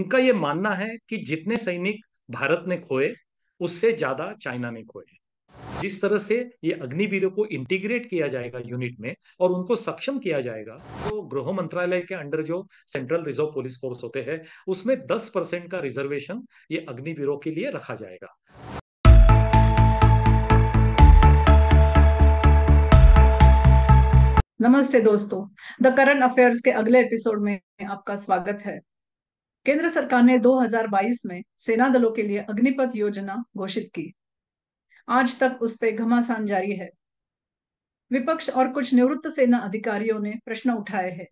उनका ये मानना है कि जितने सैनिक भारत ने खोए उससे ज्यादा चाइना ने खोए। जिस तरह से ये अग्निवीरों को इंटीग्रेट किया जाएगा यूनिट में और उनको सक्षम किया जाएगा, तो गृह मंत्रालय के अंडर जो सेंट्रल रिजर्व पुलिस फोर्स होते हैं उसमें 10% का रिजर्वेशन ये अग्निवीरों के लिए रखा जाएगा। नमस्ते दोस्तों। द करंट अफेयर्स के अगले एपिसोड में आपका स्वागत है। केंद्र सरकार ने 2022 में सेना दलों के लिए अग्निपथ योजना घोषित की। आज तक उस पे घमासान जारी है। विपक्ष और कुछ निवृत्त सेना अधिकारियों ने प्रश्न उठाए हैं।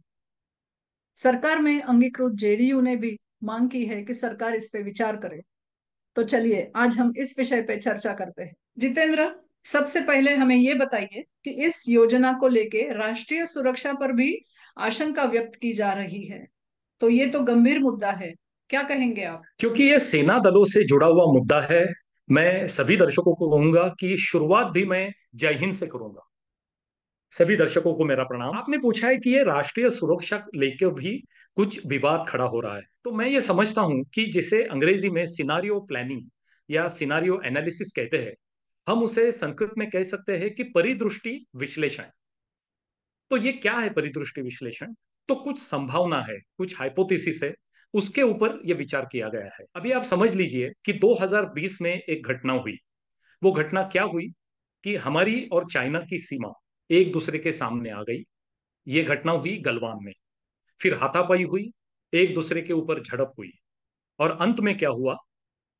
सरकार में अंगीकृत जेडीयू ने भी मांग की है कि सरकार इस पे विचार करे। तो चलिए आज हम इस विषय पे चर्चा करते हैं। जितेंद्र, सबसे पहले हमें ये बताइए कि इस योजना को लेके राष्ट्रीय सुरक्षा पर भी आशंका व्यक्त की जा रही है, तो ये तो गंभीर मुद्दा है। क्या कहेंगे आप? क्योंकि ये सेना दलों से जुड़ा हुआ मुद्दा है, मैं सभी दर्शकों को कहूंगा कि शुरुआत भी मैं जय हिंद से करूंगा। सभी दर्शकों को मेरा प्रणाम। आपने पूछा है कि ये राष्ट्रीय सुरक्षा लेकर भी कुछ विवाद खड़ा हो रहा है, तो मैं ये समझता हूं कि जिसे अंग्रेजी में सिनारियो प्लानिंग या सिनारियो एनालिसिस कहते हैं, हम उसे संस्कृत में कह सकते हैं कि परिदृष्टि विश्लेषण। तो ये क्या है परिदृष्टि विश्लेषण? तो कुछ संभावना है, कुछ हाइपोथेसिस है, उसके ऊपर ये विचार किया गया है। अभी आप समझ लीजिए कि 2020 में एक घटना हुई। वो घटना क्या हुई कि हमारी और चाइना की सीमा एक दूसरे के सामने आ गई। ये घटना हुई गलवान में। फिर हाथापाई हुई, एक दूसरे के ऊपर झड़प हुई। और अंत में क्या हुआ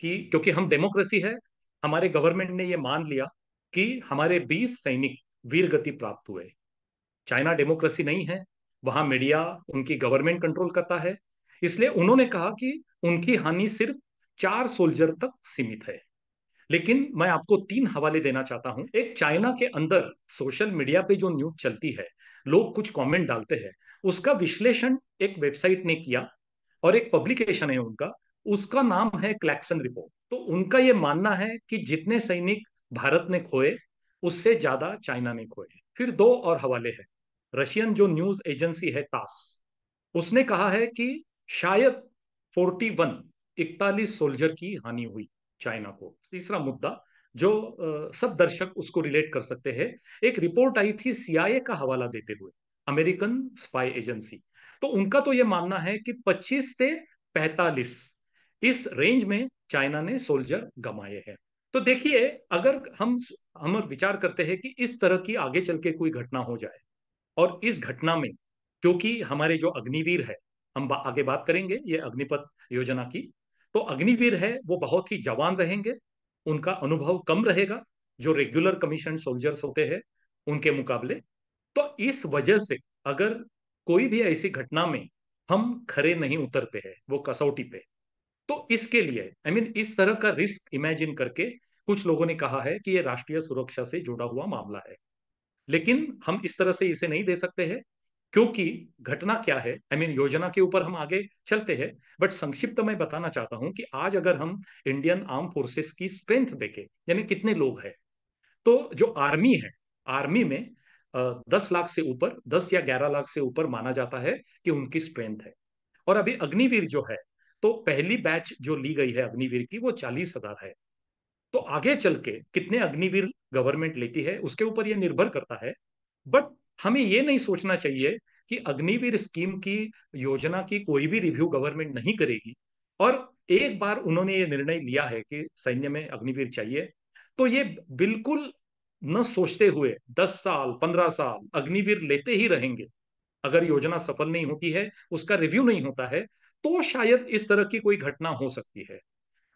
कि क्योंकि हम डेमोक्रेसी है, हमारे गवर्नमेंट ने ये मान लिया कि हमारे 20 सैनिक वीर गति प्राप्त हुए। चाइना डेमोक्रेसी नहीं है, वहां मीडिया उनकी गवर्नमेंट कंट्रोल करता है, इसलिए उन्होंने कहा कि उनकी हानि सिर्फ 4 सोल्जर तक सीमित है। लेकिन मैं आपको 3 हवाले देना चाहता हूं। एक, चाइना के अंदर सोशल मीडिया पे जो न्यूज चलती है, लोग कुछ कमेंट डालते हैं, उसका विश्लेषण एक वेबसाइट ने किया और एक पब्लिकेशन है उनका, उसका नाम है क्लैक्सन रिपोर्ट। तो उनका यह मानना है कि जितने सैनिक भारत ने खोए उससे ज्यादा चाइना ने खोए। फिर दो और हवाले हैं। रशियन जो न्यूज एजेंसी है तास, उसने कहा है कि शायद 41 41 सोल्जर की हानि हुई चाइना को। तीसरा मुद्दा जो सब दर्शक उसको रिलेट कर सकते हैं, एक रिपोर्ट आई थी सीआईए का हवाला देते हुए, अमेरिकन स्पाई एजेंसी। तो उनका तो यह मानना है कि 25 से 45 इस रेंज में चाइना ने सोल्जर गंवाए हैं। तो देखिए, अगर हम विचार करते हैं कि इस तरह की आगे चल के कोई घटना हो जाए, और इस घटना में क्योंकि हमारे जो अग्निवीर है, हम आगे बात करेंगे ये अग्निपथ योजना की, तो अग्निवीर है वो बहुत ही जवान रहेंगे, उनका अनुभव कम रहेगा जो रेगुलर कमीशन सोल्जर्स होते हैं उनके मुकाबले। तो इस वजह से अगर कोई भी ऐसी घटना में हम खरे नहीं उतरते हैं वो कसौटी पे, तो इसके लिए इस तरह का रिस्क इमेजिन करके कुछ लोगों ने कहा है कि ये राष्ट्रीय सुरक्षा से जुड़ा हुआ मामला है। लेकिन हम इस तरह से इसे नहीं दे सकते हैं, क्योंकि घटना क्या है, योजना के ऊपर हम आगे चलते हैं, बट संक्षिप्त में बताना चाहता हूं कि आज अगर हम इंडियन आर्म फोर्सेस की स्ट्रेंथ देखें, यानी कितने लोग हैं, तो जो आर्मी है, आर्मी में 10 लाख से ऊपर, 10 या 11 लाख से ऊपर माना जाता है कि उनकी स्ट्रेंथ है। और अभी अग्निवीर जो है, तो पहली बैच जो ली गई है अग्निवीर की वो 40,000 है। तो आगे चल के कितने अग्निवीर गवर्नमेंट लेती है उसके ऊपर यह निर्भर करता है। बट हमें यह नहीं सोचना चाहिए कि अग्निवीर स्कीम की योजना की कोई भी रिव्यू गवर्नमेंट नहीं करेगी, और एक बार उन्होंने ये निर्णय लिया है कि सैन्य में अग्निवीर चाहिए, तो ये बिल्कुल न सोचते हुए 10 साल 15 साल अग्निवीर लेते ही रहेंगे। अगर योजना सफल नहीं होती है, उसका रिव्यू नहीं होता है, तो शायद इस तरह की कोई घटना हो सकती है।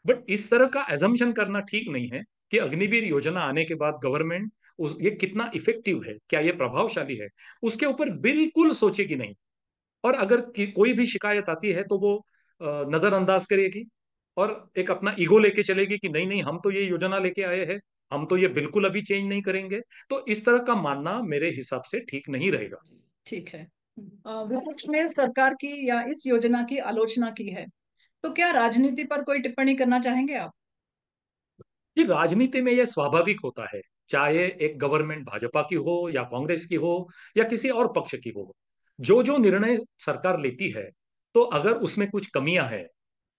बट इस तरह का एजम्पशन करना ठीक नहीं है कि अग्निवीर योजना आने के बाद गवर्नमेंट उस ये कितना इफेक्टिव है, क्या ये प्रभावशाली है, उसके ऊपर बिल्कुल सोचेगी नहीं। और अगर कोई भी शिकायत आती है तो वो नजरअंदाज करेगी और एक अपना ईगो लेके चलेगी कि नहीं नहीं, हम तो ये योजना लेके आए हैं, हम तो ये बिल्कुल अभी चेंज नहीं करेंगे। तो इस तरह का मानना मेरे हिसाब से ठीक नहीं रहेगा। ठीक है। विपक्ष ने सरकार की या इस योजना की आलोचना की है, तो क्या राजनीति पर कोई टिप्पणी करना चाहेंगे आप? जी, राजनीति में यह स्वाभाविक होता है, चाहे एक गवर्नमेंट भाजपा की हो या कांग्रेस की हो या किसी और पक्ष की हो। जो जो निर्णय सरकार लेती है, तो अगर उसमें कुछ कमियां हैं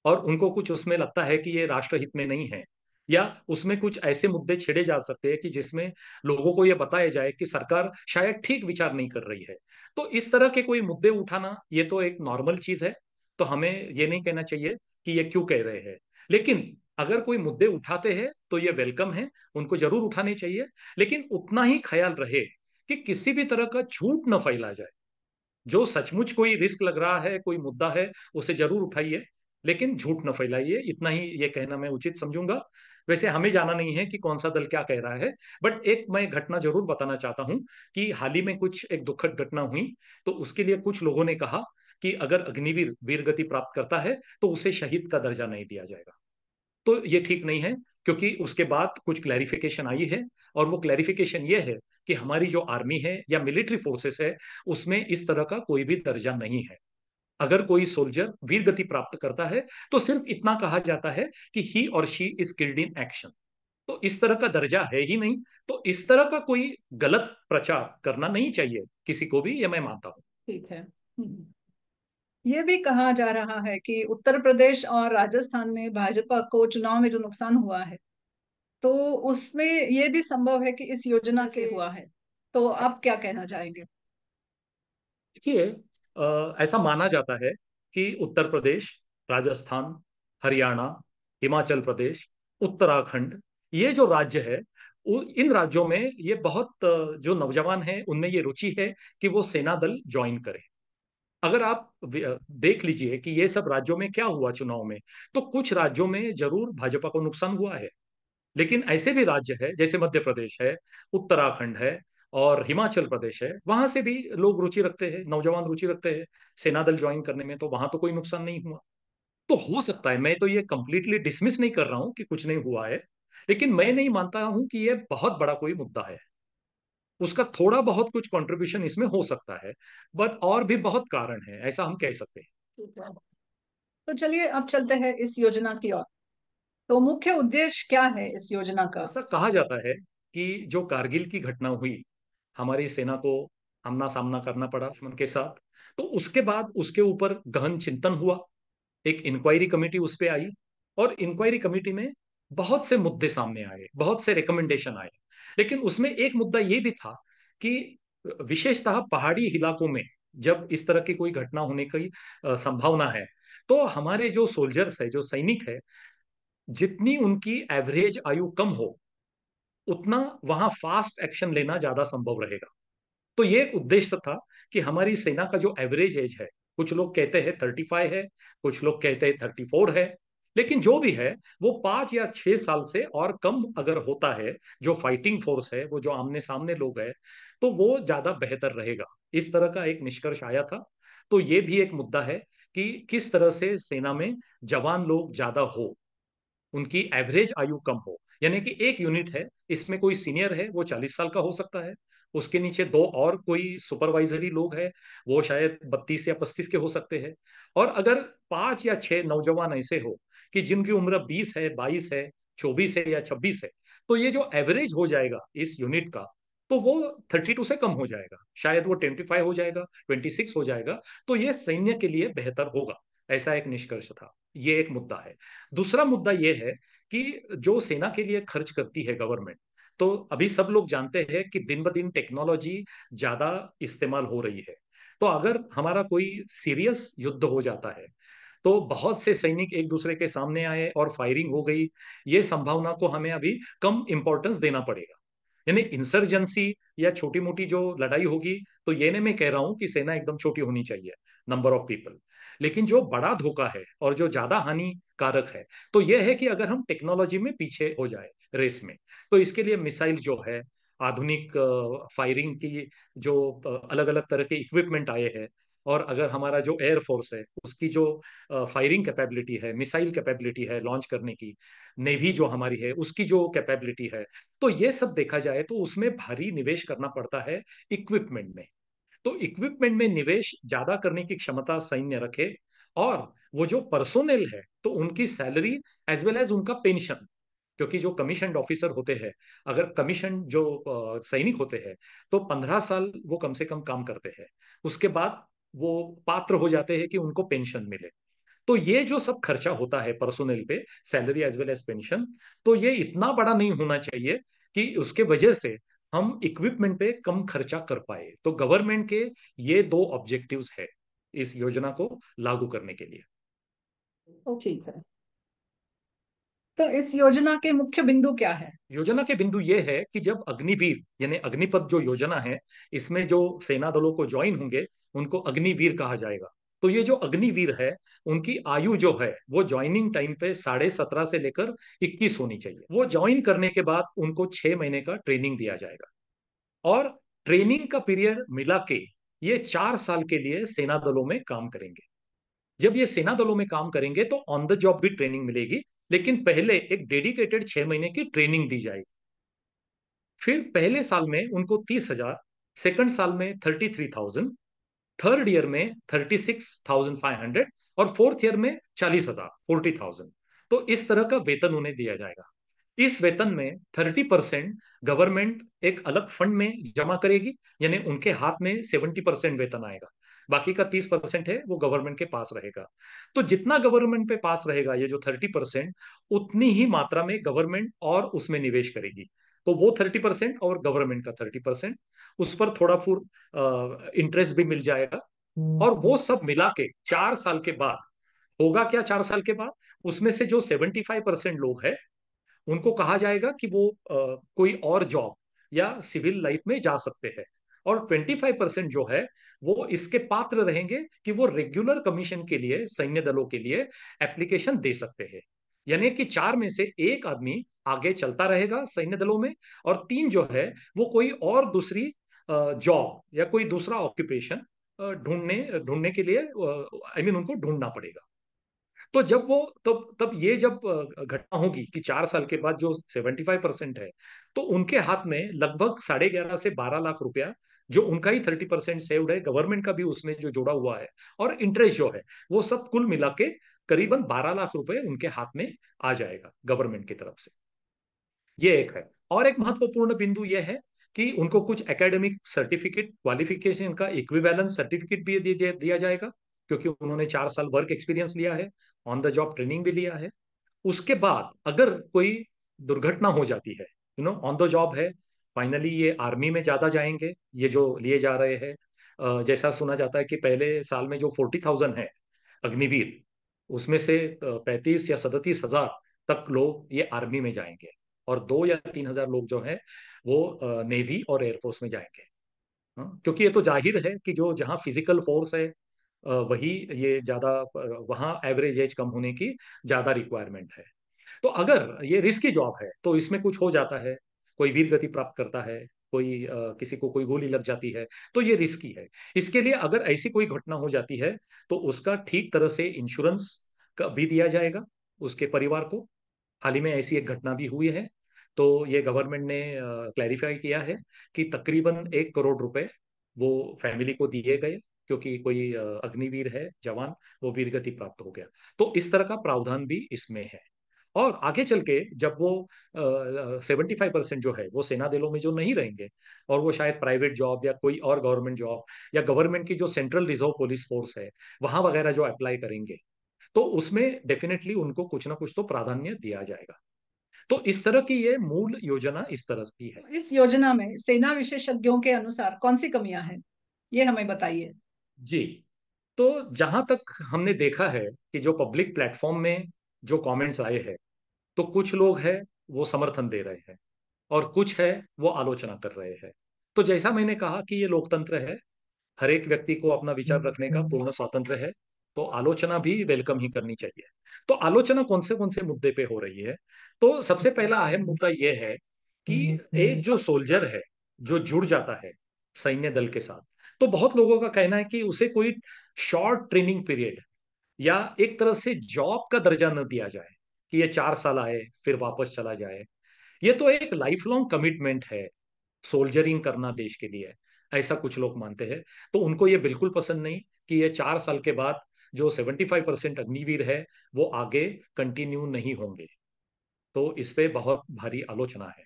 और उनको कुछ उसमें लगता है कि ये राष्ट्रहित में नहीं है, या उसमें कुछ ऐसे मुद्दे छेड़े जा सकते हैं कि जिसमें लोगों को ये बताया जाए कि सरकार शायद ठीक विचार नहीं कर रही है। तो इस तरह के कोई मुद्दे उठाना ये तो एक नॉर्मल चीज है। तो हमें ये नहीं कहना चाहिए कि ये क्यों कह रहे हैं। लेकिन अगर कोई मुद्दे उठाते हैं तो ये वेलकम है, उनको जरूर उठाने चाहिए। लेकिन उतना ही ख्याल रहे कि किसी भी तरह का झूठ न फैला जाए। जो सचमुच कोई रिस्क लग रहा है, कोई मुद्दा है, उसे जरूर उठाइए, लेकिन झूठ न फैलाइए। इतना ही ये कहना मैं उचित समझूंगा। वैसे हमें जाना नहीं है कि कौन सा दल क्या कह रहा है, बट एक मैं घटना जरूर बताना चाहता हूं कि हाल ही में कुछ एक दुखद घटना हुई। तो उसके लिए कुछ लोगों ने कहा कि अगर अग्निवीर वीर गति प्राप्त करता है तो उसे शहीद का दर्जा नहीं दिया जाएगा। तो ये ठीक नहीं है, क्योंकि उसके बाद कुछ क्लैरिफिकेशन आई है। और वो क्लैरिफिकेशन ये है कि हमारी जो आर्मी है या मिलिट्री फोर्सेस है, उसमें इस तरह का कोई भी दर्जा नहीं है। अगर कोई सोल्जर वीर गति प्राप्त करता है तो सिर्फ इतना कहा जाता है कि ही और she is killed in action. तो इस तरह का दर्जा है ही नहीं। तो इस तरह का कोई गलत प्रचार करना नहीं चाहिए किसी को भी, ये मैं मानता हूँ। ठीक है। ये भी कहा जा रहा है कि उत्तर प्रदेश और राजस्थान में भाजपा को चुनाव में जो नुकसान हुआ है, तो उसमें ये भी संभव है कि इस योजना से हुआ है। तो आप क्या कहना चाहेंगे? देखिए, ऐसा माना जाता है कि उत्तर प्रदेश, राजस्थान, हरियाणा, हिमाचल प्रदेश, उत्तराखंड, ये जो राज्य है, इन राज्यों में ये बहुत जो नौजवान हैं उनमें ये रुचि है कि वो सेना दल ज्वाइन करें। अगर आप देख लीजिए कि ये सब राज्यों में क्या हुआ चुनाव में, तो कुछ राज्यों में जरूर भाजपा को नुकसान हुआ है। लेकिन ऐसे भी राज्य है जैसे मध्य प्रदेश है, उत्तराखंड है और हिमाचल प्रदेश है, वहां से भी लोग रुचि रखते हैं, नौजवान रुचि रखते हैं सेना दल ज्वाइन करने में। तो वहां तो कोई नुकसान नहीं हुआ। तो हो सकता है, मैं तो ये कंप्लीटली डिसमिस नहीं कर रहा हूं कि कुछ नहीं हुआ है, लेकिन मैं नहीं मानता हूं कि ये बहुत बड़ा कोई मुद्दा है। उसका थोड़ा बहुत कुछ कंट्रीब्यूशन इसमें हो सकता है, बट और भी बहुत कारण है, ऐसा हम कह सकते हैं। ठीक है। तो चलिए अब चलते हैं इस योजना की ओर। तो मुख्य उद्देश्य क्या है इस योजना का? ऐसा कहा जाता है कि जो कारगिल की घटना हुई, हमारी सेना को आमना सामना करना पड़ा दुश्मन के साथ। तो उसके बाद उसके ऊपर गहन चिंतन हुआ, एक इंक्वायरी कमेटी उस पे आई, और इंक्वायरी कमेटी में बहुत से मुद्दे सामने आए, बहुत से रिकमेंडेशन आए। लेकिन उसमें एक मुद्दा ये भी था कि विशेषतः पहाड़ी इलाकों में जब इस तरह की कोई घटना होने की संभावना है, तो हमारे जो सोल्जर्स है, जो सैनिक है, जितनी उनकी एवरेज आयु कम हो, उतना वहां फास्ट एक्शन लेना ज्यादा संभव रहेगा। तो ये एक उद्देश्य था कि हमारी सेना का जो एवरेज एज है, कुछ लोग कहते हैं 35 है, कुछ लोग कहते हैं 34 है, लेकिन जो भी है वो 5 या 6 साल से और कम अगर होता है, जो फाइटिंग फोर्स है, वो जो आमने सामने लोग हैं, तो वो ज्यादा बेहतर रहेगा। इस तरह का एक निष्कर्ष आया था। तो ये भी एक मुद्दा है कि किस तरह से सेना में जवान लोग ज्यादा हो, उनकी एवरेज आयु कम हो। यानी कि एक यूनिट है, इसमें कोई सीनियर है वो 40 साल का हो सकता है, उसके नीचे दो और कोई सुपरवाइजरी लोग हैं, वो शायद 32 या 35 के हो सकते हैं। और अगर 5 या 6 नौजवान ऐसे हो कि जिनकी उम्र 20 है, 22 है, 24 है या 26 है, तो ये जो एवरेज हो जाएगा इस यूनिट का, तो वो 32 से कम हो जाएगा, शायद वो 25 हो जाएगा, 26 हो जाएगा। तो ये सैन्य के लिए बेहतर होगा, ऐसा एक निष्कर्ष था। ये एक मुद्दा है। दूसरा मुद्दा यह है कि जो सेना के लिए खर्च करती है गवर्नमेंट, तो अभी सब लोग जानते हैं कि दिन ब दिन टेक्नोलॉजी ज्यादा इस्तेमाल हो रही है। तो अगर हमारा कोई सीरियस युद्ध हो जाता है, तो बहुत से सैनिक एक दूसरे के सामने आए और फायरिंग हो गई, ये संभावना को हमें अभी कम इंपॉर्टेंस देना पड़ेगा। यानी इंसर्जेंसी या छोटी मोटी जो लड़ाई होगी, तो ये नहीं मैं कह रहा हूं कि सेना एकदम छोटी होनी चाहिए, नंबर ऑफ पीपल। लेकिन जो बड़ा धोखा है और जो ज्यादा हानिकारक है, तो यह है कि अगर हम टेक्नोलॉजी में पीछे हो जाए रेस में। तो इसके लिए मिसाइल जो है, आधुनिक फायरिंग की जो अलग अलग तरह के इक्विपमेंट आए हैं, और अगर हमारा जो एयरफोर्स है उसकी जो फायरिंग कैपेबिलिटी है, मिसाइल कैपेबिलिटी है लॉन्च करने की, नेवी जो हमारी है उसकी जो कैपेबिलिटी है, तो ये सब देखा जाए तो उसमें भारी निवेश करना पड़ता है इक्विपमेंट में। तो इक्विपमेंट में निवेश ज्यादा करने की क्षमता सैन्य रखे। और वो जो पर्सोनेल है, तो उनकी सैलरी एज वेल एज उनका पेंशन, क्योंकि जो कमीशन ऑफिसर होते हैं, अगर कमीशन जो सैनिक होते हैं, तो 15 साल वो कम से कम काम करते हैं, उसके बाद वो पात्र हो जाते हैं कि उनको पेंशन मिले। तो ये जो सब खर्चा होता है personal pay, salary as well as pension, तो ये इतना बड़ा नहीं होना चाहिए कि उसके वजह से हम इक्विपमेंट पे कम खर्चा कर पाए। तो गवर्नमेंट के ये दो ऑब्जेक्टिव्स है इस योजना को लागू करने के लिए। तो ठीक है। तो इस योजना के मुख्य बिंदु क्या है? योजना के बिंदु ये है कि जब अग्निवीर यानी अग्निपथ जो योजना है, इसमें जो सेना दलों को ज्वाइन होंगे उनको अग्निवीर कहा जाएगा। तो ये जो अग्निवीर है, उनकी आयु जो है वो ज्वाइनिंग टाइम पे 17.5 से लेकर 21 होनी चाहिए। वो ज्वाइन करने के बाद उनको 6 महीने का ट्रेनिंग दिया जाएगा, और ट्रेनिंग का पीरियड मिला के ये 4 साल के लिए सेना दलों में काम करेंगे। जब ये सेना दलों में काम करेंगे तो ऑन द जॉब भी ट्रेनिंग मिलेगी, लेकिन पहले एक डेडिकेटेड 6 महीने की ट्रेनिंग दी जाएगी। फिर पहले साल में उनको 30,000, सेकंड साल में 33,000, थर्ड ईयर में 36,500, और फोर्थ ईयर में 40,000, 40,000। तो इस तरह का वेतन उन्हें दिया जाएगा। इस वेतन में 30% गवर्नमेंट एक अलग फंड में जमा करेगी, यानी उनके हाथ में 70% वेतन आएगा। बाकी का 30% है वो गवर्नमेंट के पास रहेगा। तो जितना गवर्नमेंट पे पास रहेगा ये जो 30%, उतनी ही मात्रा में गवर्नमेंट और उसमें निवेश करेगी। तो वो 30% और गवर्नमेंट का 30%, उस पर थोड़ा फूट इंटरेस्ट भी मिल जाएगा। और वो सब मिला के 4 साल के बाद होगा क्या, 4 साल के बाद उसमें से जो 75% लोग हैं उनको कहा जाएगा कि वो कोई और जॉब या सिविल लाइफ में जा सकते हैं। और 25% जो है वो इसके पात्र रहेंगे कि वो रेगुलर कमीशन के लिए सैन्य दलों के लिए एप्लीकेशन दे सकते हैं। यानी कि चार में से एक आदमी आगे चलता रहेगा सैन्य दलों में, और तीन जो है वो कोई और दूसरी जॉब या कोई दूसरा ऑक्यूपेशन ढूंढने ढूंढने के लिए, आई मीन उनको ढूंढना पड़ेगा। तो जब वो तब ये जब घटना होगी कि 4 साल के बाद जो 75% है, तो उनके हाथ में लगभग 11.5 से 12 लाख रुपया, जो उनका ही 30% सेव्ड है, गवर्नमेंट का भी उसमें जो जुड़ा हुआ है, और इंटरेस्ट जो है, वो सब कुल मिला के करीबन 12 लाख रुपए उनके हाथ में आ जाएगा गवर्नमेंट की तरफ से। ये एक है। और एक महत्वपूर्ण बिंदु यह है कि उनको कुछ एकेडमिक सर्टिफिकेट, क्वालिफिकेशन का इक्विवेलेंस सर्टिफिकेट भी दिया जाएगा, क्योंकि उन्होंने 4 साल वर्क एक्सपीरियंस लिया है, ऑन द जॉब ट्रेनिंग भी लिया है। उसके बाद अगर कोई दुर्घटना हो जाती है, ऑन द जॉब है, फाइनली ये आर्मी में ज्यादा जाएंगे ये जो लिए जा रहे हैं। जैसा सुना जाता है कि पहले साल में जो 40,000 है अग्निवीर, उसमें से 35 या 37 हजार तक लोग ये आर्मी में जाएंगे, और 2 या 3 हजार लोग जो है वो नेवी और एयरफोर्स में जाएंगे। हाँ, क्योंकि ये तो जाहिर है कि जो जहाँ फिजिकल फोर्स है, वही ये ज्यादा, वहाँ एवरेज एज कम होने की ज्यादा रिक्वायरमेंट है। तो अगर ये रिस्की जॉब है तो इसमें कुछ हो जाता है, कोई वीर गति प्राप्त करता है, कोई किसी को कोई गोली लग जाती है, तो ये रिस्की है। इसके लिए अगर ऐसी कोई घटना हो जाती है तो उसका ठीक तरह से इंश्योरेंस का भी दिया जाएगा उसके परिवार को। हाल ही में ऐसी एक घटना भी हुई है, तो ये गवर्नमेंट ने क्लैरिफाई किया है कि तकरीबन 1 करोड़ रुपए वो फैमिली को दिए गए, क्योंकि कोई अग्निवीर है जवान, वो वीरगति प्राप्त हो गया। तो इस तरह का प्रावधान भी इसमें है। और आगे चल के जब वो 75% जो है वो सेना दलों में जो नहीं रहेंगे, और वो शायद प्राइवेट जॉब या कोई और गवर्नमेंट जॉब या गवर्नमेंट की जो सेंट्रल रिजर्व पुलिस फोर्स है वहां वगैरह जो अप्लाई करेंगे, तो उसमें डेफिनेटली उनको कुछ ना कुछ तो प्राधान्य दिया जाएगा। तो इस तरह की ये मूल योजना इस तरह की है। इस योजना में सेना विशेषज्ञों के अनुसार कौन सी कमियां हैं, ये हमें बताइए। जी। तो जहां तक हमने देखा है कि जो पब्लिक प्लेटफॉर्म में जो कमेंट्स आए हैं, तो कुछ लोग हैं वो समर्थन दे रहे हैं, और कुछ है वो आलोचना कर रहे हैं। तो जैसा मैंने कहा कि ये लोकतंत्र है, हर एक व्यक्ति को अपना विचार रखने का पूर्ण स्वातंत्र है, तो आलोचना भी वेलकम ही करनी चाहिए। तो आलोचना कौन से मुद्दे पे हो रही है? तो सबसे पहला अहम मुद्दा यह है कि एक जो सोल्जर है जो जुड़ जाता है सैन्य दल के साथ, तो बहुत लोगों का कहना है कि उसे कोई शॉर्ट ट्रेनिंग पीरियड या एक तरह से जॉब का दर्जा न दिया जाए, कि ये 4 साल आए फिर वापस चला जाए। ये तो एक लाइफ लॉन्ग कमिटमेंट है सोल्जरिंग करना देश के लिए, ऐसा कुछ लोग मानते हैं। तो उनको ये बिल्कुल पसंद नहीं कि ये 4 साल के बाद जो 75% अग्निवीर है वो आगे कंटिन्यू नहीं होंगे। तो इस पे बहुत भारी आलोचना है।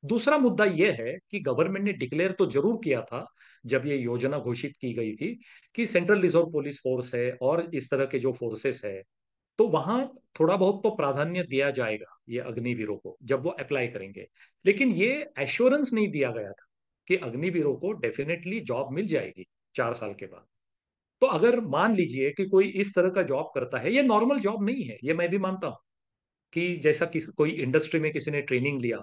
दूसरा मुद्दा यह है कि गवर्नमेंट ने डिक्लेयर तो जरूर किया था जब ये योजना घोषित की गई थी कि सेंट्रल रिजर्व पुलिस फोर्स है और इस तरह के जो फोर्सेस है, तो वहां थोड़ा बहुत तो प्राधान्य दिया जाएगा ये अग्निवीरों को जब वो अप्लाई करेंगे। लेकिन ये एश्योरेंस नहीं दिया गया था कि अग्निवीरों को डेफिनेटली जॉब मिल जाएगी 4 साल के बाद। तो अगर मान लीजिए कि कोई इस तरह का जॉब करता है, ये नॉर्मल जॉब नहीं है, ये मैं भी मानता हूँ कि जैसा किसी कोई इंडस्ट्री में किसी ने ट्रेनिंग लिया,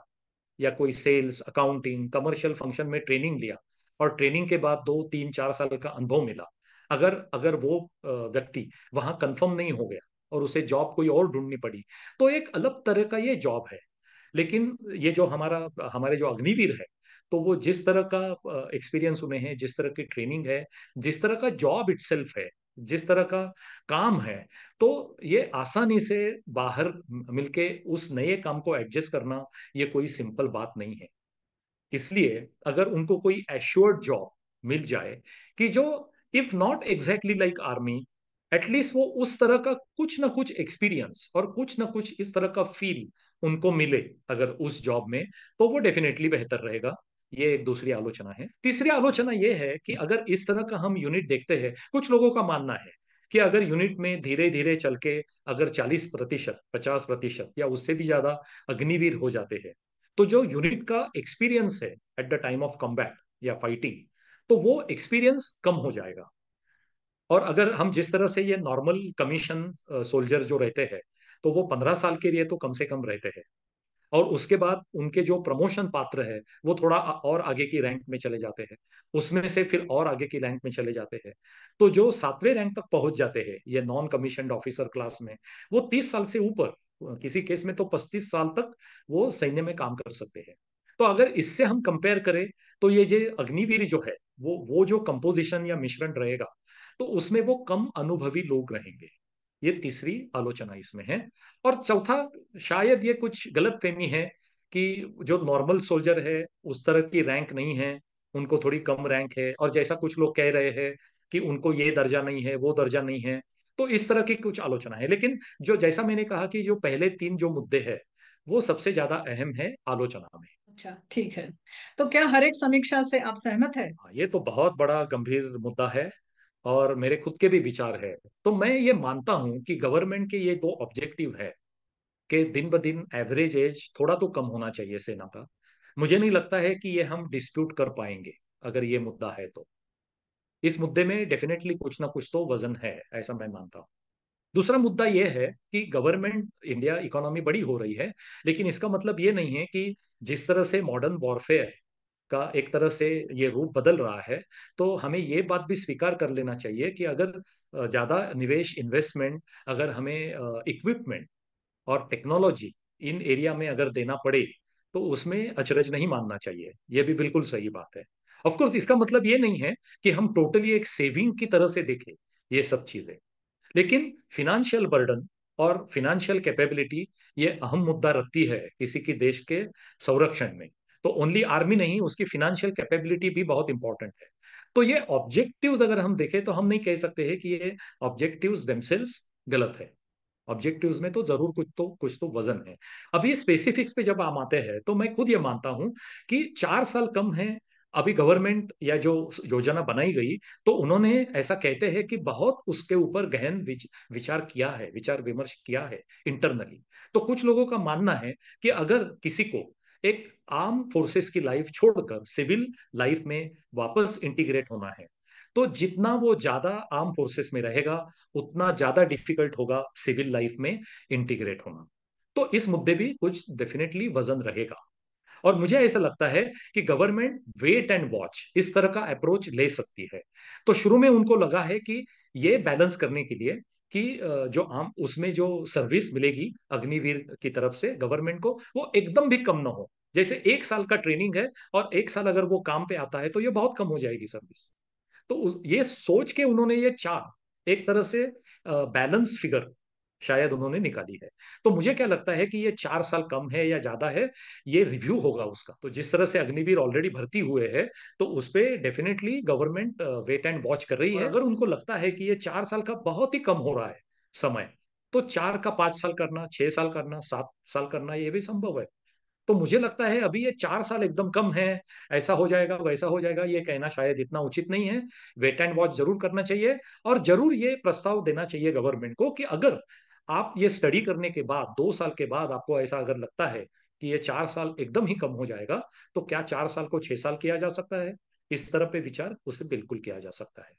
या कोई सेल्स अकाउंटिंग कमर्शियल फंक्शन में ट्रेनिंग लिया, और ट्रेनिंग के बाद 2 3 4 साल का अनुभव मिला, अगर अगर वो व्यक्ति वहां कंफर्म नहीं हो गया और उसे जॉब कोई और ढूंढनी पड़ी, तो एक अलग तरह का ये जॉब है। लेकिन ये जो हमारे जो अग्निवीर है, तो वो जिस तरह का एक्सपीरियंस उन्हें है, जिस तरह की ट्रेनिंग है, जिस तरह का जॉब इटसेल्फ है, जिस तरह का काम है, तो ये आसानी से बाहर मिलके उस नए काम को एडजस्ट करना, ये कोई सिंपल बात नहीं है। इसलिए अगर उनको कोई एश्योर्ड जॉब मिल जाए कि जो if not exactly like army, at least वो उस तरह का कुछ ना कुछ एक्सपीरियंस और कुछ ना कुछ इस तरह का फील उनको मिले अगर उस जॉब में, तो वो डेफिनेटली बेहतर रहेगा। ये एक दूसरी आलोचना है। तीसरी आलोचना ये है कि अगर इस तरह का हम यूनिट देखते हैं, कुछ लोगों का मानना है कि अगर यूनिट में धीरे धीरे चल के अगर 40% 50% या उससे भी ज्यादा अग्निवीर हो जाते हैं, तो जो यूनिट का एक्सपीरियंस है at the time of combat या फाइटिंग, तो वो एक्सपीरियंस कम हो जाएगा। और अगर हम जिस तरह से ये नॉर्मल कमीशन सोल्जर जो रहते हैं, तो वो 15 साल के लिए तो कम से कम रहते हैं, और उसके बाद उनके जो प्रमोशन पात्र है वो थोड़ा और आगे की रैंक में चले जाते हैं, उसमें से फिर और आगे की रैंक में चले जाते हैं। तो जो 7वें रैंक तक पहुंच जाते हैं ये नॉन कमीशन ऑफिसर क्लास में, वो 30 साल से ऊपर, किसी केस में तो 35 साल तक वो सैन्य में काम कर सकते हैं। तो अगर इससे हम कंपेयर करें, तो ये जो अग्निवीर जो है, वो जो कंपोजिशन या मिश्रण रहेगा, तो उसमें वो कम अनुभवी लोग रहेंगे। ये तीसरी आलोचना इसमें है। और चौथा, शायद ये कुछ गलत फहमी है कि जो नॉर्मल सोल्जर है उस तरह की रैंक नहीं है, उनको थोड़ी कम रैंक है, और जैसा कुछ लोग कह रहे हैं कि उनको ये दर्जा नहीं है वो दर्जा नहीं है। तो इस तरह की कुछ आलोचना है, लेकिन जो जैसा मैंने कहा कि जो पहले तीन जो मुद्दे हैं वो सबसे ज्यादा अहम है आलोचना में। अच्छा, ठीक है। तो क्या हर एक समीक्षा से आप सहमत है? हाँ, ये तो बहुत बड़ा गंभीर मुद्दा है, और मेरे खुद के भी विचार है। तो मैं ये मानता हूं कि गवर्नमेंट के ये दो ऑब्जेक्टिव है कि दिन ब दिन एवरेज एज थोड़ा तो कम होना चाहिए सेना का। मुझे नहीं लगता है कि ये हम डिस्प्यूट कर पाएंगे अगर ये मुद्दा है तो। इस मुद्दे में डेफिनेटली कुछ ना कुछ तो वजन है, ऐसा मैं मानता हूँ। दूसरा मुद्दा यह है कि गवर्नमेंट इंडिया इकोनॉमी बड़ी हो रही है, लेकिन इसका मतलब ये नहीं है कि जिस तरह से मॉडर्न वॉरफेयर का एक तरह से ये रूप बदल रहा है, तो हमें ये बात भी स्वीकार कर लेना चाहिए कि अगर ज्यादा निवेश इन्वेस्टमेंट अगर हमें इक्विपमेंट और टेक्नोलॉजी इन एरिया में अगर देना पड़े, तो उसमें अचरज नहीं मानना चाहिए। ये भी बिल्कुल सही बात है। ऑफ कोर्स इसका मतलब ये नहीं है कि हम टोटली एक सेविंग की तरह से देखें ये सब चीजें, लेकिन फिनेंशियल बर्डन और फिनेंशियल कैपेबिलिटी ये अहम मुद्दा रखती है किसी की देश के संरक्षण में। तो ओनली आर्मी नहीं, उसकी फिनेंशियल कैपेबिलिटी भी बहुत इंपॉर्टेंट है। तो ये ऑब्जेक्टिव्स अगर हम देखें, तो हम नहीं कह सकते हैं कि ये ऑब्जेक्टिव्स देमसेल्व्स गलत है। ऑब्जेक्टिव्स में तो जरूर कुछ तो वजन है। अभी स्पेसिफिक्स पे जब हम आते हैं, तो मैं खुद ये मानता हूं कि 4 साल कम है। अभी गवर्नमेंट या जो योजना बनाई गई, तो उन्होंने ऐसा कहते हैं कि बहुत उसके ऊपर गहन विचार किया है, विचार विमर्श किया है इंटरनली। तो कुछ लोगों का मानना है कि अगर किसी को एक आर्म फोर्सेस की लाइफ छोड़कर सिविल लाइफ में वापस इंटीग्रेट होना है, तो जितना वो ज्यादा आर्म फोर्सेस में रहेगा, उतना ज्यादा डिफिकल्ट होगा सिविल लाइफ में इंटीग्रेट होना। तो इस मुद्दे भी कुछ डेफिनेटली वजन रहेगा। और मुझे ऐसा लगता है कि गवर्नमेंट वेट एंड वॉच इस तरह का अप्रोच ले सकती है। तो शुरू में उनको लगा है कि ये बैलेंस करने के लिए कि जो आम उसमें जो सर्विस मिलेगी अग्निवीर की तरफ से गवर्नमेंट को, वो एकदम भी कम ना हो। जैसे 1 साल का ट्रेनिंग है, और 1 साल अगर वो काम पे आता है, तो ये बहुत कम हो जाएगी सर्विस। तो ये सोच के उन्होंने ये चार एक तरह से बैलेंस फिगर शायद उन्होंने निकाली है। तो मुझे क्या लगता है कि ये 4 साल कम है या ज्यादा है, ये रिव्यू होगा उसका। तो जिस तरह से अग्निवीर ऑलरेडी भर्ती हुए हैं, तो उस पर definitely government wait and watch कर रही है। अगर उनको लगता है कि ये 4 साल का बहुत ही कम हो रहा है समय, तो 4 का 5 साल करना, 6 साल करना, 7 साल करना, ये भी संभव है। तो मुझे लगता है अभी ये 4 साल एकदम कम है, ऐसा हो जाएगा वैसा हो जाएगा ये कहना शायद इतना उचित नहीं है। वेट एंड वॉच जरूर करना चाहिए, और जरूर ये प्रस्ताव देना चाहिए गवर्नमेंट को कि अगर आप ये स्टडी करने के बाद 2 साल के बाद आपको ऐसा अगर लगता है कि ये 4 साल एकदम ही कम हो जाएगा, तो क्या 4 साल को 6 साल किया जा सकता है? इस तरह पे विचार उसे बिल्कुल किया जा सकता है।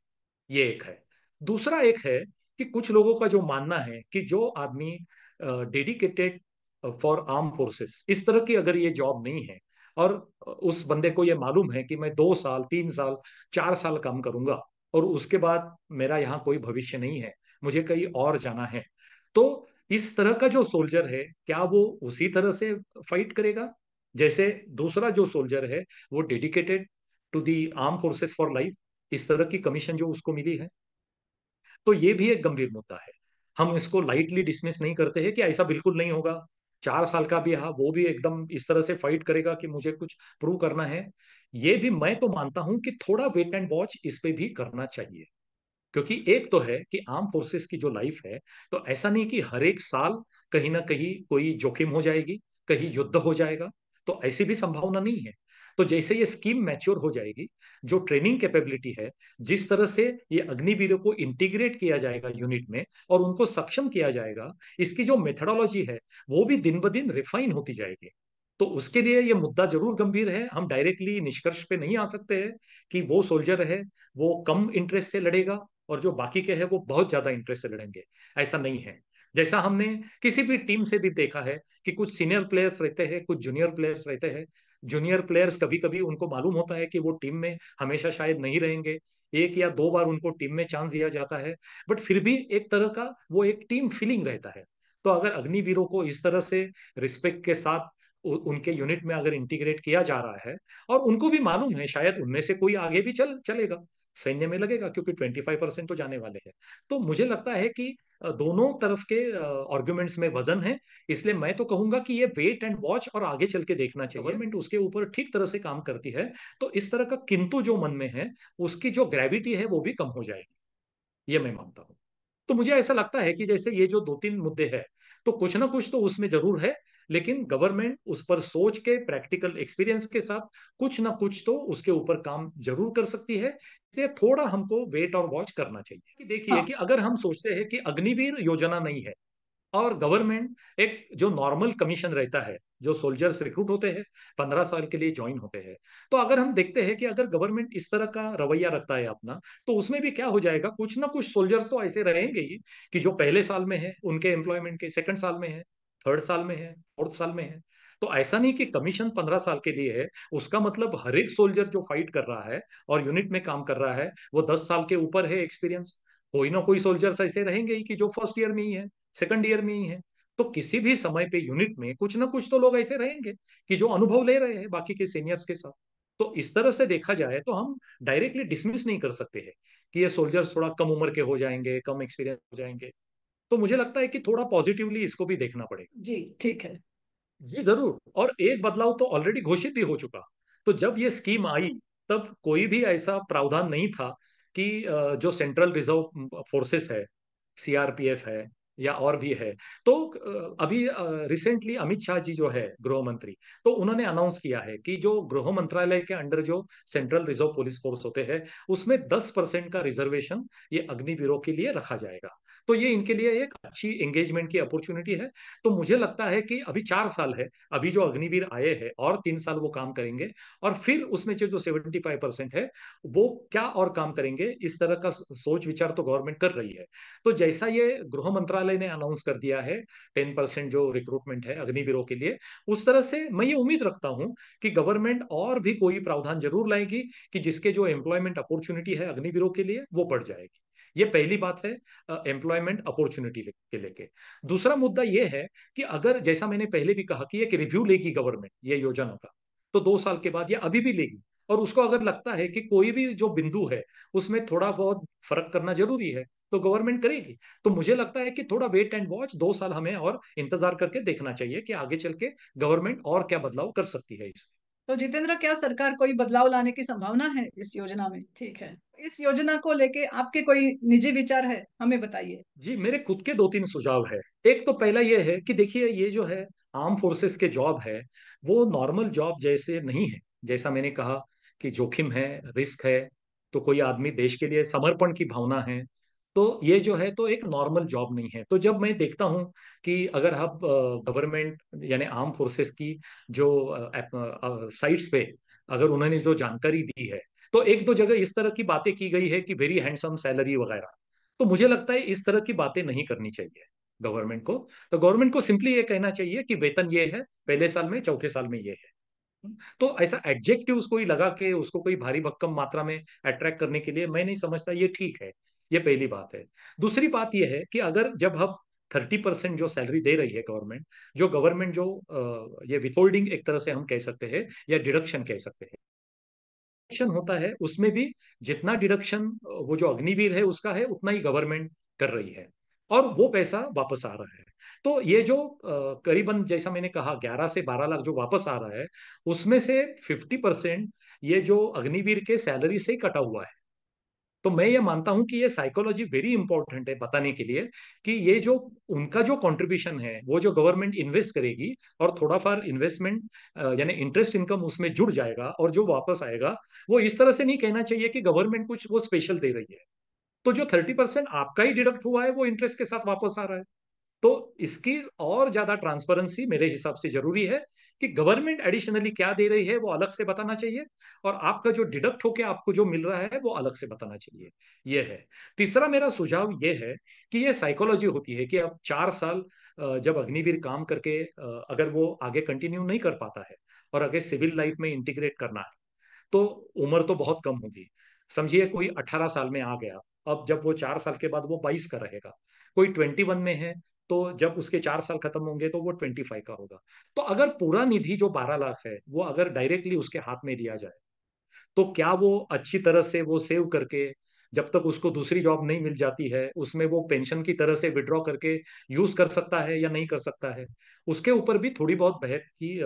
ये एक है। दूसरा एक है कि कुछ लोगों का जो मानना है कि जो आदमी डेडिकेटेड फॉर आर्म फोर्सेस, इस तरह की अगर ये जॉब नहीं है, और उस बंदे को ये मालूम है कि मैं 2 साल 3 साल 4 साल काम करूंगा और उसके बाद मेरा यहाँ कोई भविष्य नहीं है, मुझे कहीं और जाना है, तो इस तरह का जो सोल्जर है क्या वो उसी तरह से फाइट करेगा जैसे दूसरा जो सोल्जर है, वो dedicated to the arm forces for life, इस तरह की कमीशन जो उसको मिली है? तो ये भी एक गंभीर मुद्दा है। हम इसको लाइटली डिसमिस नहीं करते हैं कि ऐसा बिल्कुल नहीं होगा। 4 साल का भी, हाँ, वो भी एकदम इस तरह से फाइट करेगा कि मुझे कुछ प्रूव करना है। ये भी मैं तो मानता हूं कि थोड़ा वेट एंड वॉच इस पे भी करना चाहिए। क्योंकि एक तो है कि आर्म फोर्सेस की जो लाइफ है, तो ऐसा नहीं कि हर एक साल कहीं ना कहीं कोई जोखिम हो जाएगी, कहीं युद्ध हो जाएगा, तो ऐसी भी संभावना नहीं है। तो जैसे ये स्कीम मैच्योर हो जाएगी, जो ट्रेनिंग कैपेबिलिटी है, जिस तरह से ये अग्निवीरों को इंटीग्रेट किया जाएगा यूनिट में और उनको सक्षम किया जाएगा, इसकी जो मेथडोलॉजी है वो भी दिन ब दिन रिफाइन होती जाएगी। तो उसके लिए ये मुद्दा जरूर गंभीर है। हम डायरेक्टली निष्कर्ष पे नहीं आ सकते हैं कि वो सोल्जर है वो कम इंटरेस्ट से लड़ेगा और जो बाकी के हैं वो बहुत ज्यादा इंटरेस्ट से लड़ेंगे। ऐसा नहीं है। जैसा हमने किसी भी टीम से भी देखा है कि कुछ सीनियर प्लेयर्स रहते हैं, कुछ जूनियर प्लेयर्स रहते हैं। जूनियर प्लेयर्स कभी कभी उनको मालूम होता है कि वो टीम में हमेशा शायद नहीं रहेंगे, 1 या 2 बार उनको टीम में चांस दिया जाता है, बट फिर भी एक तरह का वो एक टीम फीलिंग रहता है। तो अगर अग्निवीरों को इस तरह से रिस्पेक्ट के साथ उनके यूनिट में अगर इंटीग्रेट किया जा रहा है, और उनको भी मालूम है शायद उनमें से कोई आगे भी चलेगा, सैन्य में लगेगा, क्योंकि 25% तो जाने वाले हैं। तो मुझे लगता है कि दोनों तरफ के आर्गुमेंट्स में वजन है। इसलिए मैं तो कहूंगा कि ये वेट एंड वॉच और आगे चल के देखना चाहिए। गवर्नमेंट उसके ऊपर ठीक तरह से काम करती है तो इस तरह का किंतु जो मन में है, उसकी जो ग्रेविटी है वो भी कम हो जाएगी, ये मैं मानता हूँ। तो मुझे ऐसा लगता है कि जैसे ये जो 2-3 मुद्दे हैं, तो कुछ ना कुछ तो उसमें जरूर है, लेकिन गवर्नमेंट उस पर सोच के प्रैक्टिकल एक्सपीरियंस के साथ कुछ ना कुछ तो उसके ऊपर काम जरूर कर सकती है। इसलिए थोड़ा हमको वेट और वॉच करना चाहिए। कि देखिए हाँ। कि अगर हम सोचते हैं कि अग्निवीर योजना नहीं है और गवर्नमेंट एक जो नॉर्मल कमीशन रहता है, जो सोल्जर्स रिक्रूट होते हैं 15 साल के लिए ज्वाइन होते हैं, तो अगर हम देखते हैं कि अगर गवर्नमेंट इस तरह का रवैया रखता है अपना, तो उसमें भी क्या हो जाएगा, कुछ ना कुछ सोल्जर्स तो ऐसे रहेंगे ही कि जो पहले साल में है उनके एम्प्लॉयमेंट के, सेकंड साल में है, थर्ड साल में है, फोर्थ साल में है। तो ऐसा नहीं कि कमीशन 15 साल के लिए है, उसका मतलब हर एक सोल्जर जो फाइट कर रहा है और यूनिट में काम कर रहा है वो 10 साल के ऊपर है एक्सपीरियंस। कोई ना कोई सोल्जर्स ऐसे रहेंगे ही कि जो फर्स्ट ईयर में ही है, सेकंड ईयर में ही है। तो किसी भी समय पे यूनिट में कुछ ना कुछ तो लोग ऐसे रहेंगे कि जो अनुभव ले रहे हैं बाकी के सीनियर्स के साथ। तो इस तरह से देखा जाए तो हम डायरेक्टली डिसमिस नहीं कर सकते हैं कि ये सोल्जर्स थोड़ा कम उम्र के हो जाएंगे, कम एक्सपीरियंस हो जाएंगे। तो मुझे लगता है कि थोड़ा पॉजिटिवली इसको भी देखना पड़ेगा। जी ठीक है। जी जरूर। और एक बदलाव तो ऑलरेडी घोषित भी हो चुका। तो जब ये स्कीम आई, तब कोई भी ऐसा प्रावधान नहीं था कि जो सेंट्रल रिजर्व फोर्सेस है, सीआरपीएफ है या और भी है, तो अभी रिसेंटली अमित शाह जी जो है गृह मंत्री, तो उन्होंने अनाउंस किया है कि जो गृह मंत्रालय के अंडर जो सेंट्रल रिजर्व पुलिस फोर्स होते हैं, उसमें 10% का रिजर्वेशन ये अग्निवीरों के लिए रखा जाएगा। तो ये इनके लिए एक अच्छी एंगेजमेंट की अपॉर्चुनिटी है। तो मुझे लगता है कि अभी 4 साल है, अभी जो अग्निवीर आए हैं और 3 साल वो काम करेंगे, और फिर उसमें जो 75% है वो क्या और काम करेंगे, इस तरह का सोच विचार तो गवर्नमेंट कर रही है। तो जैसा ये गृह मंत्रालय ने अनाउंस कर दिया है 10% जो रिक्रूटमेंट है अग्निवीरों के लिए, उस तरह से मैं ये उम्मीद रखता हूं कि गवर्नमेंट और भी कोई प्रावधान जरूर लाएगी कि जिसके जो एम्प्लॉयमेंट अपॉर्चुनिटी है अग्निवीरों के लिए वो बढ़ जाएगी। ये पहली बात है एम्प्लॉयमेंट अपॉर्चुनिटी के लेके। दूसरा मुद्दा ये है कि अगर जैसा मैंने पहले भी कहा कि एक रिव्यू लेगी गवर्नमेंट ये योजना का, तो 2 साल के बाद या अभी भी लेगी, और उसको अगर लगता है कि कोई भी जो बिंदु है उसमें थोड़ा बहुत फर्क करना जरूरी है, तो गवर्नमेंट करेगी। तो मुझे लगता है कि थोड़ा वेट एंड वॉच 2 साल हमें और इंतजार करके देखना चाहिए कि आगे चल के गवर्नमेंट और क्या बदलाव कर सकती है इसमें। तो जितेंद्र, क्या सरकार कोई बदलाव लाने की संभावना है इस योजना में? ठीक है। इस योजना को लेके आपके कोई निजी विचार है, हमें बताइए। जी मेरे खुद के 2-3 सुझाव है। एक तो पहला ये है कि देखिए ये जो है आर्म फोर्सेस के जॉब है वो नॉर्मल जॉब जैसे नहीं है। जैसा मैंने कहा कि जोखिम है, रिस्क है, तो कोई आदमी देश के लिए समर्पण की भावना है, तो ये जो है तो एक नॉर्मल जॉब नहीं है। तो जब मैं देखता हूँ कि अगर आप गवर्नमेंट यानी आर्म फोर्सेस की जो साइट्स पे अगर उन्होंने जो जानकारी दी है, तो एक दो जगह इस तरह की बातें की गई है कि वेरी हैंडसम सैलरी वगैरह। तो मुझे लगता है इस तरह की बातें नहीं करनी चाहिए गवर्नमेंट को। तो गवर्नमेंट को सिंपली ये कहना चाहिए कि वेतन ये है, पहले साल में, चौथे साल में ये है। तो ऐसा एडजेक्टिव्स कोई लगा के उसको कोई भारी भक्कम मात्रा में अट्रैक्ट करने के लिए मैं नहीं समझता ये ठीक है। ये पहली बात है। दूसरी बात यह है कि अगर जब हम 30% जो सैलरी दे रही है गवर्नमेंट, जो गवर्नमेंट जो ये विथहोल्डिंग एक तरह से हम कह सकते हैं या डिडक्शन कह सकते हैं, डिडक्शन होता है उसमें भी जितना डिडक्शन वो जो अग्निवीर है उसका है उतना ही गवर्नमेंट कर रही है, और वो पैसा वापस आ रहा है। तो ये जो करीबन जैसा मैंने कहा 11 से 12 लाख जो वापस आ रहा है, उसमें से 50% ये जो अग्निवीर के सैलरी से ही कटा हुआ है। तो मैं ये मानता हूं कि ये साइकोलॉजी वेरी इंपॉर्टेंट है बताने के लिए कि ये जो उनका जो कंट्रीब्यूशन है वो जो गवर्नमेंट इन्वेस्ट करेगी, और थोड़ा फार इन्वेस्टमेंट यानी इंटरेस्ट इनकम उसमें जुड़ जाएगा, और जो वापस आएगा वो इस तरह से नहीं कहना चाहिए कि गवर्नमेंट कुछ वो स्पेशल दे रही है। तो जो 30% आपका ही डिडक्ट हुआ है वो इंटरेस्ट के साथ वापस आ रहा है। तो इसकी और ज्यादा ट्रांसपेरेंसी मेरे हिसाब से जरूरी है कि गवर्नमेंट एडिशनली क्या दे रही है वो अलग से बताना चाहिए, और आपका जो डिडक्ट होके आपको जो मिल रहा है वो अलग से बताना चाहिए। ये है। तीसरा मेरा सुझाव ये है कि ये साइकोलॉजी होती है कि अब 4 साल जब अग्निवीर काम करके अगर वो आगे कंटिन्यू नहीं कर पाता है और अगर सिविल लाइफ में इंटीग्रेट करना है, तो उम्र तो बहुत कम होगी। समझिए कोई 18 साल में आ गया, अब जब वो 4 साल के बाद वो 22 का रहेगा। कोई 21 में है, तो जब उसके 4 साल खत्म होंगे तो वो 25 का होगा। तो अगर पूरा निधि जो 12 लाख है वो अगर डायरेक्टली उसके हाथ में दिया जाए, तो क्या वो अच्छी तरह से वो सेव करके जब तक उसको दूसरी जॉब नहीं मिल जाती है उसमें वो पेंशन की तरह से विड्रॉ करके यूज कर सकता है या नहीं कर सकता है, उसके ऊपर भी थोड़ी बहुत बहस की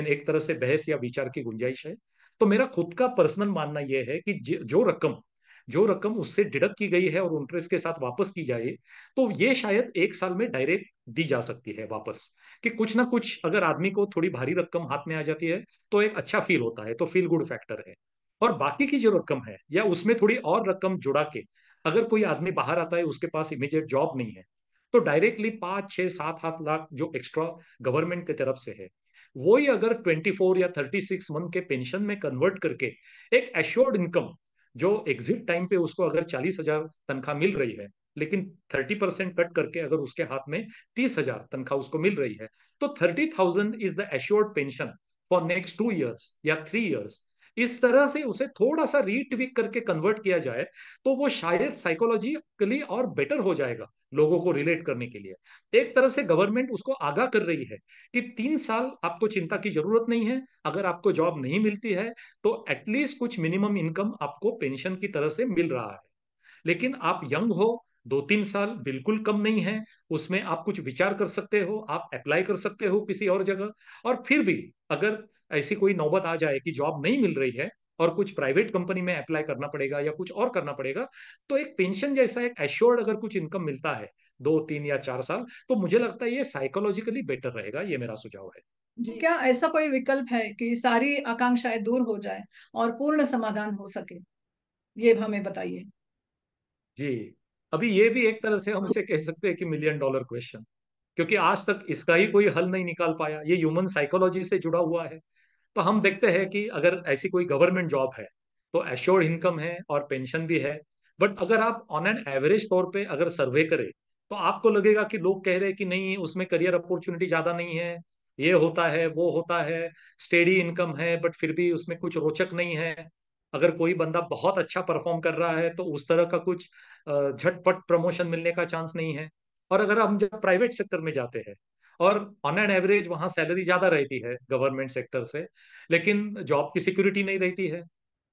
एक तरह से बहस या विचार की गुंजाइश है। तो मेरा खुद का पर्सनल मानना यह है कि जो रकम उससे डिडक्ट की गई है और इंटरेस्ट के साथ वापस की जाए, तो ये शायद एक साल में डायरेक्ट दी जा सकती है वापस। कि कुछ ना कुछ अगर आदमी को थोड़ी भारी रकम हाथ में आ जाती है तो एक अच्छा फील होता है, तो फील गुड फैक्टर है। और बाकी की जो रकम है या उसमें थोड़ी और रकम जुड़ा के, अगर कोई आदमी बाहर आता है उसके पास इमीडिएट जॉब नहीं है, तो डायरेक्टली 5 6 7 8 लाख जो एक्स्ट्रा गवर्नमेंट की तरफ से है, वही अगर 24 या 36 मंथ के पेंशन में कन्वर्ट करके एक एश्योर्ड इनकम, जो एग्जिट टाइम पे उसको अगर 40,000 तनख्वाह मिल रही है, लेकिन 30% कट करके अगर उसके हाथ में 30,000 तनख्वाह उसको मिल रही है, तो 30,000 is the assured pension for next 2 years या 3 इयर्स। इस तरह से उसे थोड़ा सा रीट्विक करके कन्वर्ट किया जाए, तो वो शायद साइकोलॉजिकली और बेटर हो जाएगा लोगों को रिलेट करने के लिए। एक तरह से गवर्नमेंट उसको आगाह कर रही है कि 3 साल आपको चिंता की जरूरत नहीं है, अगर आपको जॉब नहीं मिलती है तो एटलीस्ट कुछ मिनिमम इनकम आपको पेंशन की तरह से मिल रहा है। लेकिन आप यंग हो, 2 3 साल बिल्कुल कम नहीं है, उसमें आप कुछ विचार कर सकते हो, आप अप्लाई कर सकते हो किसी और जगह। और फिर भी अगर ऐसी कोई नौबत आ जाए कि जॉब नहीं मिल रही है और कुछ प्राइवेट कंपनी में अप्लाई करना पड़ेगा या कुछ और करना पड़ेगा, तो एक पेंशन जैसा एक एश्योर्ड अगर कुछ इनकम मिलता है 2 3 या 4 साल, तो मुझे लगता है ये साइकोलॉजिकली बेटर रहेगा। ये मेरा सुझाव है। जी, क्या ऐसा कोई विकल्प है कि सारी आकांक्षाएं दूर हो जाए और पूर्ण समाधान हो सके? ये हमें बताइए। जी, अभी ये भी एक तरह से हम इसे कह सकते हैं कि मिलियन डॉलर क्वेश्चन, क्योंकि आज तक इसका ही कोई हल नहीं निकाल पाया। ये ह्यूमन साइकोलॉजी से जुड़ा हुआ है। तो हम देखते हैं कि अगर ऐसी कोई गवर्नमेंट जॉब है तो एश्योर्ड इनकम है और पेंशन भी है। बट अगर आप ऑन एन एवरेज तौर पे अगर सर्वे करें, तो आपको लगेगा कि लोग कह रहे हैं कि नहीं, उसमें करियर अपॉर्चुनिटी ज्यादा नहीं है, ये होता है वो होता है, स्टेडी इनकम है बट फिर भी उसमें कुछ रोचक नहीं है। अगर कोई बंदा बहुत अच्छा परफॉर्म कर रहा है तो उस तरह का कुछ झटपट प्रमोशन मिलने का चांस नहीं है। और अगर हम जब प्राइवेट सेक्टर में जाते हैं, और ऑन एन एवरेज वहां सैलरी ज्यादा रहती है गवर्नमेंट सेक्टर से, लेकिन जॉब की सिक्योरिटी नहीं रहती है।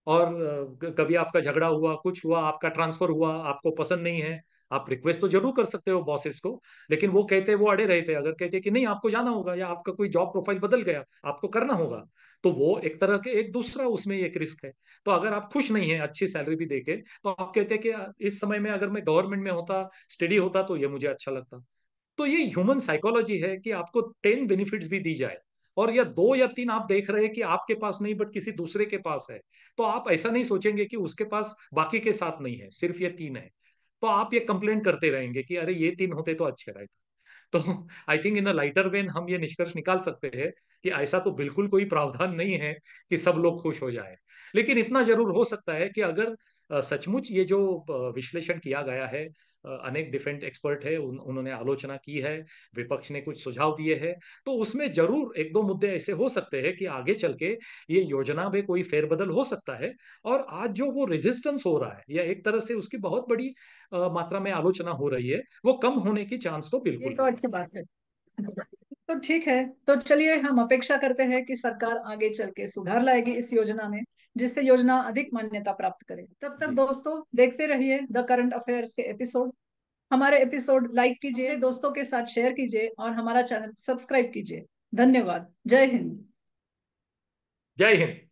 और कभी आपका झगड़ा हुआ, कुछ हुआ, आपका ट्रांसफर हुआ, आपको पसंद नहीं है, आप रिक्वेस्ट तो जरूर कर सकते हो बॉसेस को, लेकिन वो कहते वो अड़े रहते, अगर कहते कि नहीं आपको जाना होगा या आपका कोई जॉब प्रोफाइल बदल गया, आपको करना होगा, तो वो एक तरह के एक दूसरा उसमें एक रिस्क है। तो अगर आप खुश नहीं है अच्छी सैलरी भी देके, तो आप कहते हैं कि इस समय में अगर मैं गवर्नमेंट में होता, स्टडी होता, तो ये मुझे अच्छा लगता। तो ये ह्यूमन साइकोलॉजी है कि आपको 10 बेनिफिट्स भी दी जाए और या 2 या 3 आप देख रहे हैं कि आपके पास नहीं बट किसी दूसरे के पास है, तो आप ऐसा नहीं सोचेंगे कि उसके पास बाकी के साथ नहीं है, सिर्फ ये 3 है। तो आप ये कंप्लेंट करते रहेंगे कि अरे ये 3 होते तो अच्छे रहते। तो I think in a lighter when हम ये निष्कर्ष निकाल सकते हैं कि ऐसा तो बिल्कुल कोई प्रावधान नहीं है कि सब लोग खुश हो जाए। लेकिन इतना जरूर हो सकता है कि अगर सचमुच ये जो विश्लेषण किया गया है, अनेक डिफेंस एक्सपर्ट है, उन्होंने आलोचना की है, विपक्ष ने कुछ सुझाव दिए हैं, तो उसमें जरूर 1 2 मुद्दे ऐसे हो सकते हैं कि आगे चल के ये योजना में कोई फेरबदल हो सकता है। और आज जो वो रेजिस्टेंस हो रहा है या एक तरह से उसकी बहुत बड़ी मात्रा में आलोचना हो रही है, वो कम होने की चांस तो ये बिल्कुल तो है। अच्छी बात है। तो ठीक है, तो चलिए हम अपेक्षा करते हैं कि सरकार आगे चल के सुधार लाएगी इस योजना में, जिससे योजना अधिक मान्यता प्राप्त करे। तब तक जी। दोस्तों देखते रहिए द करंट अफेयर्स के एपिसोड। हमारे एपिसोड लाइक कीजिए, अपने दोस्तों के साथ शेयर कीजिए और हमारा चैनल सब्सक्राइब कीजिए। धन्यवाद। जय हिंद। जय हिंद।